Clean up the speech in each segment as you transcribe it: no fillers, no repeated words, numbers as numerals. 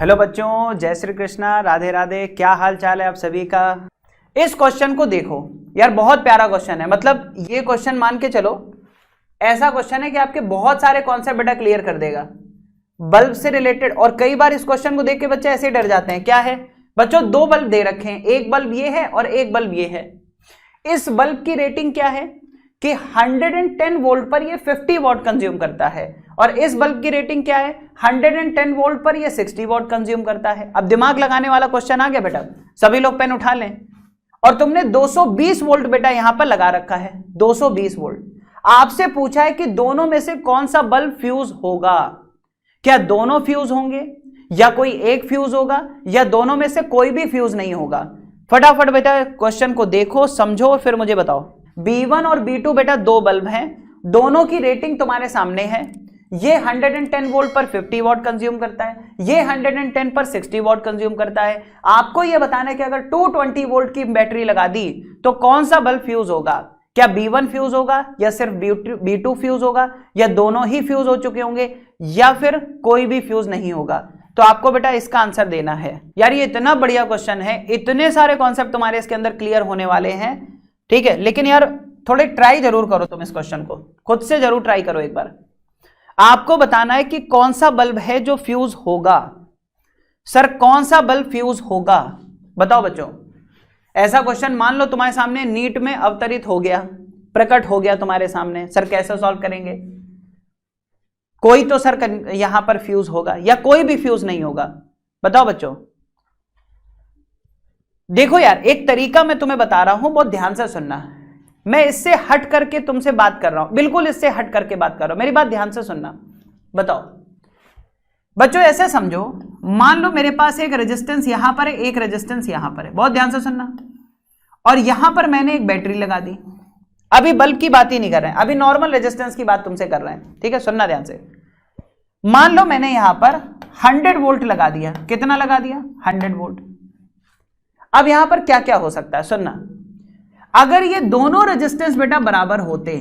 Hello बच्चों, जय श्री कृष्णा, राधे राधे। क्या हाल चाल है आप सभी का। इस क्वेश्चन को देखो यार, बहुत प्यारा क्वेश्चन है। मतलब ये क्वेश्चन मान के चलो ऐसा क्वेश्चन है कि आपके बहुत सारे कॉन्सेप्ट बेटा क्लियर कर देगा बल्ब से रिलेटेड। और कई बार इस क्वेश्चन को देख के बच्चे ऐसे डर जाते हैं। क्या है बच्चों, दो बल्ब दे रखे हैं, एक बल्ब ये है और एक बल्ब ये है। इस बल्ब की रेटिंग क्या है कि 110 वोल्ट पर ये 50 वॉट कंज्यूम करता है, और इस बल्ब की रेटिंग क्या है, 110 वोल्ट पर ये 60 वॉट कंज्यूम करता है। अब दिमाग लगाने वाला क्वेश्चन आ गया बेटा, सभी लोग पेन उठा लें। और तुमने 220 वोल्ट बेटा यहां पर लगा रखा है, 220 वोल्ट। आपसे पूछा है कि दोनों में से कौन सा बल्ब फ्यूज होगा। क्या दोनों फ्यूज होंगे, या कोई एक फ्यूज होगा, या दोनों में से कोई भी फ्यूज नहीं होगा। फटाफट बेटा क्वेश्चन को देखो, समझो और फिर मुझे बताओ। B1 और B2 बेटा दो बल्ब हैं, दोनों की रेटिंग तुम्हारे सामने है। ये 110 वोल्ट पर 50 वॉट कंज्यूम करता है, ये 110 पर 60 वॉट कंज्यूम करता है। आपको यह बताना है कि अगर 220 वोल्ट की बैटरी लगा दी तो कौन सा बल्ब फ्यूज होगा। क्या B1 फ्यूज होगा, या सिर्फ B2 फ्यूज होगा, या दोनों ही फ्यूज हो चुके होंगे, या फिर कोई भी फ्यूज नहीं होगा। तो आपको बेटा इसका आंसर देना है। यार ये इतना बढ़िया क्वेश्चन है, इतने सारे कॉन्सेप्ट तुम्हारे इसके अंदर क्लियर होने वाले हैं, ठीक है। लेकिन यार थोड़े ट्राई जरूर करो, तुम इस क्वेश्चन को खुद से जरूर ट्राई करो एक बार। आपको बताना है कि कौन सा बल्ब है जो फ्यूज होगा। सर कौन सा बल्ब फ्यूज होगा, बताओ बच्चों। ऐसा क्वेश्चन मान लो तुम्हारे सामने नीट में अवतरित हो गया, प्रकट हो गया तुम्हारे सामने, सर कैसे सॉल्व करेंगे। कोई तो सर यहां पर फ्यूज होगा या कोई भी फ्यूज नहीं होगा, बताओ बच्चों। देखो यार एक तरीका मैं तुम्हें बता रहा हूं, बहुत ध्यान से सुनना। मैं इससे हट करके तुमसे बात कर रहा हूं, बिल्कुल इससे हट करके बात कर रहा हूं, मेरी बात ध्यान से सुनना। बताओ बच्चों, ऐसे समझो, मान लो मेरे पास एक रेजिस्टेंस यहां पर है, एक रेजिस्टेंस यहां पर है, बहुत ध्यान से सुनना। और यहां पर मैंने एक बैटरी लगा दी। अभी बल्ब की बात ही नहीं कर रहे हैं, अभी नॉर्मल रेजिस्टेंस की बात तुमसे कर रहे हैं, ठीक है। सुनना ध्यान से। मान लो मैंने यहां पर 100 वोल्ट लगा दिया। कितना लगा दिया, 100 वोल्ट। अब यहां पर क्या क्या हो सकता है, सुनना। अगर ये दोनों रेजिस्टेंस बेटा बराबर होते,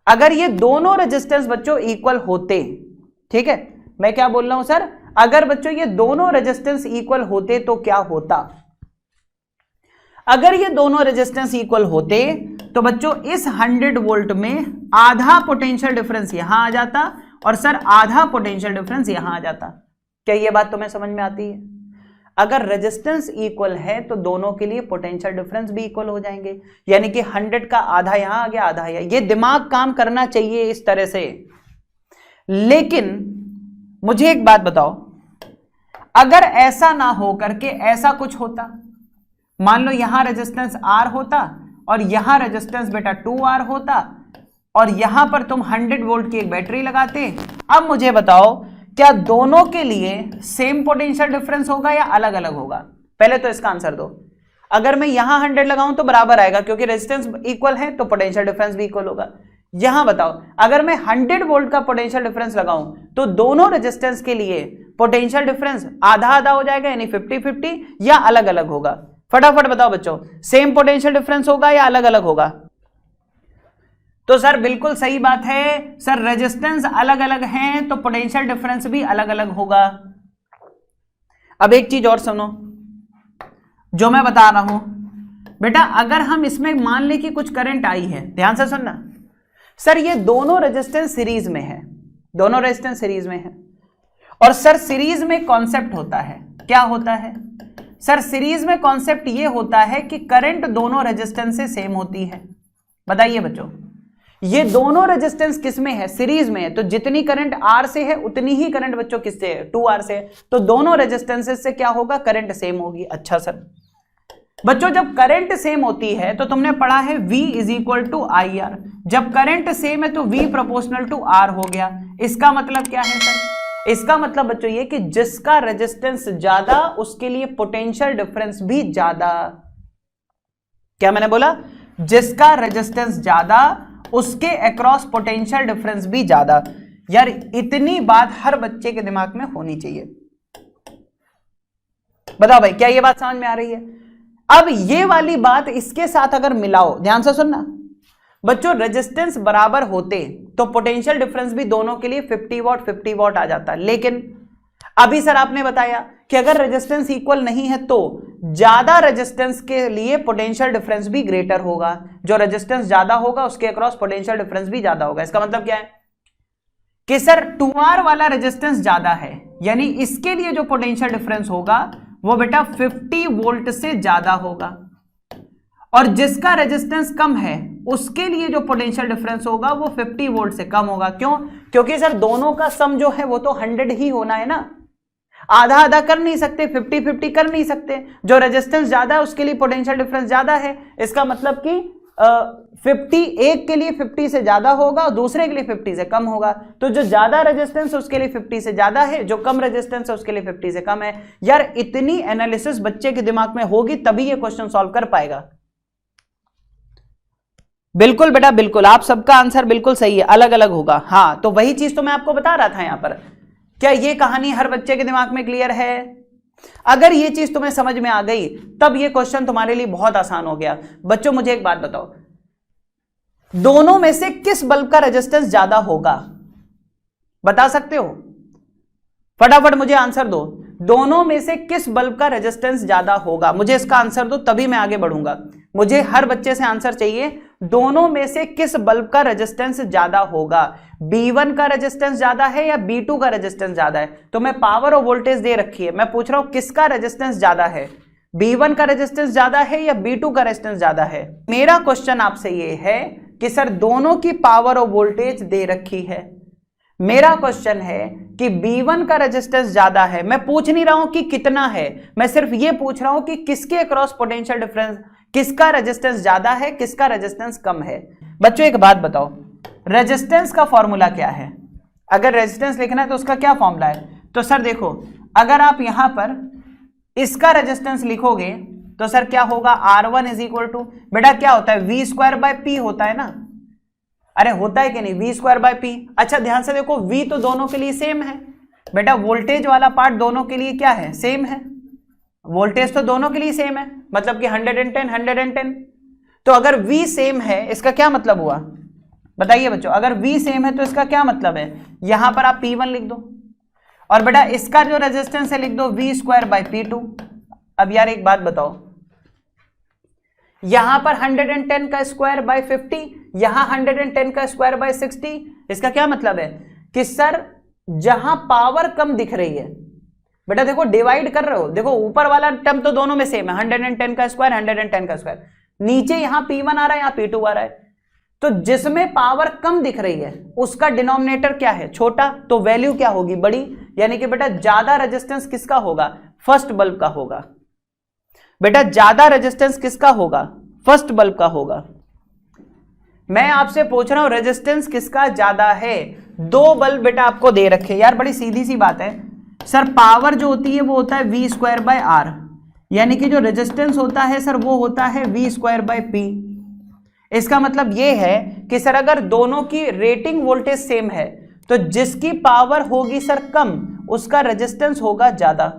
अगर ये दोनों रेजिस्टेंस बच्चों इक्वल होते, ठीक है। मैं क्या बोल रहा हूं सर, अगर बच्चों ये दोनों रेजिस्टेंस इक्वल होते तो क्या होता। अगर ये दोनों रेजिस्टेंस इक्वल होते तो बच्चों इस 100 वोल्ट में आधा पोटेंशियल डिफरेंस यहां आ जाता, और सर आधा पोटेंशियल डिफरेंस यहां आ जाता। क्या ये बात तुम्हें समझ में आती है। अगर रेजिस्टेंस इक्वल है तो दोनों के लिए पोटेंशियल डिफरेंस भी इक्वल हो जाएंगे, यानी कि 100 का आधा यहां आ गया, आधा यहां। ये दिमाग काम करना चाहिए इस तरह से। लेकिन मुझे एक बात बताओ, अगर ऐसा ना हो करके ऐसा कुछ होता, मान लो यहां रेजिस्टेंस R होता और यहां रेजिस्टेंस बेटा 2R होता, और यहां पर तुम 100 वोल्ट की एक बैटरी लगाते। अब मुझे बताओ क्या दोनों के लिए सेम पोटेंशियल डिफरेंस होगा या अलग अलग होगा। पहले तो इसका आंसर दो। अगर मैं यहां 100 लगाऊं तो बराबर आएगा, क्योंकि रेजिस्टेंस इक्वल है तो पोटेंशियल डिफरेंस भी इक्वल होगा। यहां बताओ अगर मैं 100 वोल्ट का पोटेंशियल डिफरेंस लगाऊं तो दोनों रेजिस्टेंस के लिए पोटेंशियल डिफरेंस आधा आधा हो जाएगा, यानी 50-50, या अलग अलग होगा। फटाफट बताओ बच्चों, सेम पोटेंशियल डिफरेंस होगा या अलग अलग होगा। तो सर बिल्कुल सही बात है सर, रेजिस्टेंस अलग अलग हैं तो पोटेंशियल डिफरेंस भी अलग अलग होगा। अब एक चीज और सुनो जो मैं बता रहा हूं बेटा, अगर हम इसमें मान ले कि कुछ करंट आई है, ध्यान से सुनना। सर ये दोनों रेजिस्टेंस सीरीज में है, दोनों रेजिस्टेंस सीरीज में है, और सर सीरीज में कॉन्सेप्ट होता है, क्या होता है सर, सीरीज में कॉन्सेप्ट ये होता है कि करंट दोनों रेजिस्टेंस से सेम होती है। बताइए बच्चों, ये दोनों रेजिस्टेंस किस में है, सीरीज में है, तो जितनी करंट R से है उतनी ही करंट बच्चों किससे है, 2R से है। तो दोनों रेजिस्टेंसेस से क्या होगा, करंट सेम होगी। अच्छा सर बच्चों, जब करंट सेम होती है तो तुमने पढ़ा है V is equal to IR। जब करंट सेम है तो V प्रोपोर्शनल टू R हो गया। इसका मतलब क्या है सर, इसका मतलब बच्चों ये कि जिसका रेजिस्टेंस ज्यादा उसके लिए पोटेंशियल डिफरेंस भी ज्यादा। क्या मैंने बोला, जिसका रेजिस्टेंस ज्यादा उसके अक्रॉस पोटेंशियल डिफरेंस भी ज्यादा। यार इतनी बात हर बच्चे के दिमाग में होनी चाहिए। बताओ भाई क्या ये बात समझ में आ रही है। अब ये वाली बात इसके साथ अगर मिलाओ, ध्यान से सुनना बच्चों, रेजिस्टेंस बराबर होते तो पोटेंशियल डिफरेंस भी दोनों के लिए 50 वॉट आ जाता। लेकिन अभी सर आपने बताया कि अगर रेजिस्टेंस इक्वल नहीं है तो ज्यादा रेजिस्टेंस के लिए पोटेंशियल डिफरेंस भी ग्रेटर होगा, जो रेजिस्टेंस ज्यादा होगा उसके अक्रॉस पोटेंशियल डिफरेंस भी ज्यादा होगा। इसका मतलब क्या है कि सर 2R वाला रेजिस्टेंस ज्यादा है, यानी इसके लिए जो पोटेंशियल डिफरेंस होगा वो बेटा 50 वोल्ट से ज्यादा होगा, और जिसका रेजिस्टेंस कम है उसके लिए जो पोटेंशियल डिफरेंस होगा वो 50 वोल्ट से कम होगा। क्यों? क्योंकि सर दोनों का सम जो है वो तो 100 ही होना है ना, आधा आधा कर नहीं सकते, 50-50 कर नहीं सकते। जो रेजिस्टेंस ज्यादा है उसके लिए पोटेंशियल डिफरेंस ज्यादा है, इसका मतलब कि 50 एक के लिए 50 से ज्यादा होगा और दूसरे के लिए 50 से कम होगा। तो जो ज्यादा रेजिस्टेंस है उसके लिए 50 से ज्यादा है, जो कम रेजिस्टेंस है उसके लिए 50 से कम है। यार इतनी एनालिसिस बच्चे के दिमाग में होगी तभी ये क्वेश्चन सॉल्व कर पाएगा। बिल्कुल बेटा बिल्कुल, आप सबका आंसर बिल्कुल सही है, अलग अलग होगा। हाँ तो वही चीज तो मैं आपको बता रहा था यहां पर। क्या ये कहानी हर बच्चे के दिमाग में क्लियर है? अगर ये चीज तुम्हें समझ में आ गई तब ये क्वेश्चन तुम्हारे लिए बहुत आसान हो गया। बच्चों मुझे एक बात बताओ, दोनों में से किस बल्ब का रेजिस्टेंस ज्यादा होगा? बता सकते हो? फटाफट मुझे आंसर दो, दोनों में से किस बल्ब का रेजिस्टेंस ज्यादा होगा? मुझे इसका आंसर दो तभी मैं आगे बढ़ूंगा। मुझे हर बच्चे से आंसर चाहिए, दोनों में से किस बल्ब का रेजिस्टेंस ज्यादा होगा? B1 का रेजिस्टेंस ज्यादा है या B2 का रेजिस्टेंस ज्यादा है? तो मैं पावर और वोल्टेज दे रखी है, मैं पूछ रहा हूं किसका रेजिस्टेंस ज्यादा है, B1 का रेजिस्टेंस ज्यादा है या B2 का रेजिस्टेंस ज्यादा है? मेरा क्वेश्चन आपसे ये है कि सर दोनों की पावर और वोल्टेज दे रखी है, मेरा क्वेश्चन है कि B1 का रेजिस्टेंस ज्यादा है। मैं पूछ नहीं रहा हूं कि कितना है, मैं सिर्फ ये पूछ रहा हूं कि किसके अक्रॉस पोटेंशियल डिफरेंस, किसका रेजिस्टेंस ज्यादा है, किसका रेजिस्टेंस कम है। बच्चों एक बात बताओ, रेजिस्टेंस का फॉर्मूला क्या है? अगर रेजिस्टेंस लिखना है तो उसका क्या फॉर्मूला है? तो सर देखो, अगर आप यहां पर इसका रेजिस्टेंस लिखोगे तो सर क्या होगा, R1 इज इक्वल टू, बेटा क्या होता है, V स्क्वायर बाय P होता है ना। अरे होता है कि नहीं, V स्क्वायर बाय P। अच्छा ध्यान से देखो, V तो दोनों के लिए सेम है बेटा, वोल्टेज वाला पार्ट दोनों के लिए क्या है, सेम है। वोल्टेज तो दोनों के लिए सेम है, मतलब कि 110 110। तो अगर V सेम है इसका क्या मतलब हुआ, बताइए बच्चों? अगर V सेम है तो इसका क्या मतलब है, यहां पर आप P1 लिख दो और बेटा इसका जो रेजिस्टेंस है लिख दो V स्क्वायर बाय P2। अब यार एक बात बताओ, यहां पर 110 का स्क्वायर बाय 50, यहां 110 का स्क्वायर बाय 60, इसका क्या मतलब है कि सर जहां पावर कम दिख रही है, बेटा देखो डिवाइड कर रहे हो, देखो ऊपर वाला टर्म तो दोनों में सेम है, 110 का स्क्वायर 110 का स्क्वायर, नीचे यहां P1 आ रहा है यहां P2 आ रहा है, तो जिसमें पावर कम दिख रही है उसका डिनोमिनेटर क्या है, छोटा, तो वैल्यू क्या होगी, बड़ी। यानी कि बेटा ज्यादा रेजिस्टेंस किसका होगा, फर्स्ट बल्ब का होगा। बेटा ज्यादा रेजिस्टेंस किसका होगा, फर्स्ट बल्ब का होगा। मैं आपसे पूछ रहा हूं रेजिस्टेंस किसका ज्यादा है? दो बल्ब बेटा आपको दे रखे, यार बड़ी सीधी सी बात है सर, पावर जो होती है वो होता है V स्क्वायर बाय R, यानी कि जो रेजिस्टेंस होता है सर वो होता है V स्क्वायर बाय P। इसका मतलब ये है कि सर अगर दोनों की रेटिंग वोल्टेज सेम है तो जिसकी पावर होगी सर कम उसका रेजिस्टेंस होगा ज्यादा,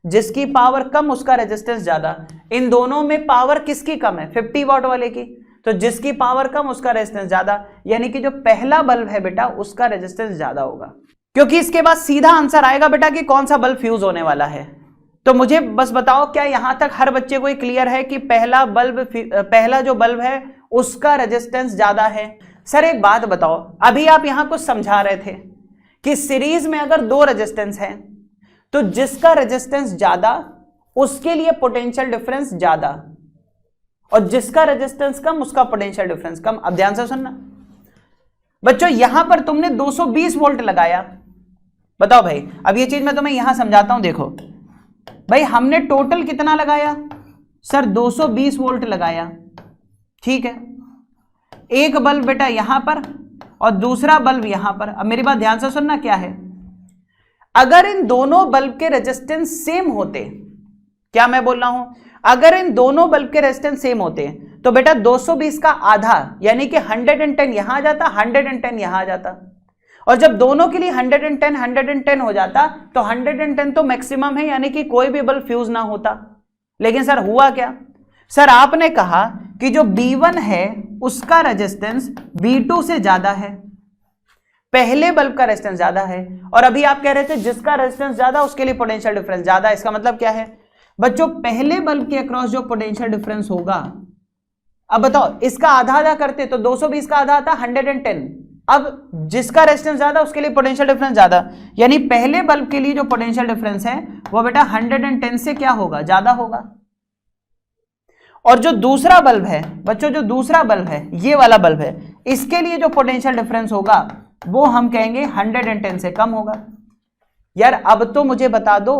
जिसकी पावर कम उसका रेजिस्टेंस ज्यादा। इन दोनों में पावर किसकी कम है, 50 वॉट वाले की, तो जिसकी पावर कम उसका रेजिस्टेंस ज्यादा, यानी कि जो पहला बल्ब है बेटा उसका रेजिस्टेंस ज्यादा होगा। क्योंकि इसके बाद सीधा आंसर आएगा बेटा कि कौन सा बल्ब फ्यूज होने वाला है। तो मुझे बस बताओ क्या यहां तक हर बच्चे को ही क्लियर है कि पहला जो बल्ब है उसका रेजिस्टेंस ज्यादा है? सर एक बात बताओ, अभी आप यहां कुछ समझा रहे थे कि सीरीज में अगर दो रेजिस्टेंस है तो जिसका रेजिस्टेंस ज्यादा उसके लिए पोटेंशियल डिफरेंस ज्यादा, और जिसका रेजिस्टेंस कम उसका पोटेंशियल डिफरेंस कम। अब ध्यान से सुनना बच्चों, यहां पर तुमने 220 वोल्ट लगाया, बताओ भाई, अब ये चीज मैं तुम्हें यहां समझाता हूं। देखो भाई हमने टोटल कितना लगाया सर, 220 वोल्ट लगाया, ठीक है। एक बल्ब बेटा यहां पर और दूसरा बल्ब यहां पर। अब मेरी बात ध्यान से सुनना, क्या है, अगर इन दोनों बल्ब के रेजिस्टेंस सेम होते, क्या मैं बोल रहा हूं, अगर इन दोनों बल्ब के रेजिस्टेंस सेम होते तो बेटा 220 का आधा यानी कि 110 यहां आ जाता, 110 यहां आ जाता, और जब दोनों के लिए 110 हो जाता तो 110 तो मैक्सिमम है, यानी कि कोई भी बल्ब फ्यूज ना होता। लेकिन सर हुआ क्या, सर आपने कहा कि जो B1 है उसका रेजिस्टेंस B2 से ज्यादा है, पहले बल्ब का रेजिस्टेंस ज्यादा है, और अभी आप कह रहे थे जिसका रेजिस्टेंस ज्यादा उसके लिए पोटेंशियल डिफरेंस ज्यादा। इसका मतलब क्या है बच्चों, पहले बल्ब के अक्रॉस जो पोटेंशियल डिफरेंस होगा, अब बताओ इसका आधा आधा करते तो 220 का आधा आता 110। अब जिसका रेजिस्टेंस ज्यादा उसके लिए पोटेंशियल डिफरेंस ज्यादा, यानी पहले बल्ब के लिए जो पोटेंशियल डिफरेंस है वो बेटा 110 से क्या होगा, ज्यादा होगा। और जो दूसरा बल्ब है बच्चों, जो दूसरा बल्ब है ये वाला बल्ब है, इसके लिए जो पोटेंशियल डिफरेंस होगा वो हम कहेंगे 110 से कम होगा। यार अब तो मुझे बता दो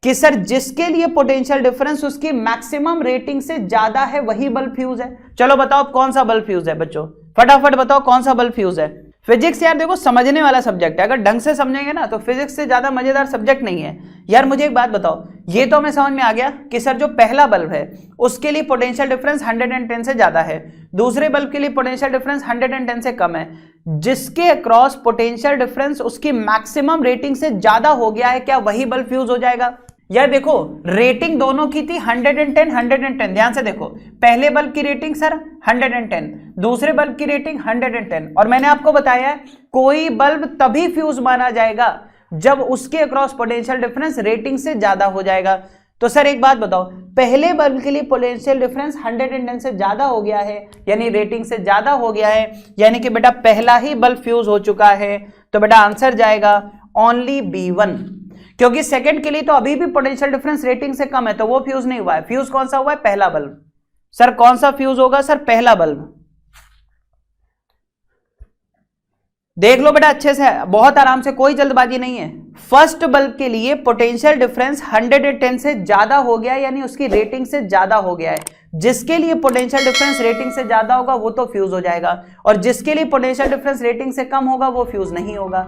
कि सर जिसके लिए पोटेंशियल डिफरेंस उसकी मैक्सिमम रेटिंग से ज्यादा है वही बल्ब फ्यूज है। चलो बताओ कौन सा बल्ब फ्यूज है बच्चों, फटाफट बताओ कौन सा बल्ब फ्यूज है। फिजिक्स यार देखो समझने वाला सब्जेक्ट है, अगर ढंग से समझेंगे ना तो फिजिक्स से ज्यादा मजेदार सब्जेक्ट नहीं है। यार मुझे एक बात बताओ, ये तो हमें समझ में आ गया कि सर जो पहला बल्ब है उसके लिए पोटेंशियल डिफरेंस 110 से ज्यादा है, दूसरे बल्ब के लिए पोटेंशियल डिफरेंस 110 से कम है। जिसके अक्रॉस पोटेंशियल डिफरेंस उसकी मैक्सिमम रेटिंग से ज्यादा हो गया है, क्या वही बल्ब फ्यूज हो जाएगा। यार देखो रेटिंग दोनों की थी 110 110, ध्यान से देखो, पहले बल्ब की रेटिंग सर 110, दूसरे बल्ब की रेटिंग 110, और मैंने आपको बताया है कोई बल्ब तभी फ्यूज माना जाएगा जब उसके अक्रॉस पोटेंशियल डिफरेंस रेटिंग से ज्यादा हो जाएगा। तो सर एक बात बताओ, पहले बल्ब के लिए पोटेंशियल डिफरेंस 110 से ज्यादा हो गया है, यानी रेटिंग से ज्यादा हो गया है, यानी कि बेटा पहला ही बल्ब फ्यूज हो चुका है। तो बेटा आंसर जाएगा ओनली B1, क्योंकि सेकंड के लिए तो अभी भी पोटेंशियल डिफरेंस रेटिंग से कम है तो वो फ्यूज नहीं हुआ है। फ्यूज कौन सा हुआ है, पहला बल्ब। सर कौन सा फ्यूज होगा, सर पहला बल्ब। देख लो बेटा अच्छे से, बहुत आराम से, कोई जल्दबाजी नहीं है। फर्स्ट बल्ब के लिए पोटेंशियल डिफरेंस 110 से ज्यादा हो गया है, यानी उसकी रेटिंग से ज्यादा हो गया है। जिसके लिए पोटेंशियल डिफरेंस रेटिंग से ज्यादा होगा वो तो फ्यूज हो जाएगा, और जिसके लिए पोटेंशियल डिफरेंस रेटिंग से कम होगा वो फ्यूज नहीं होगा।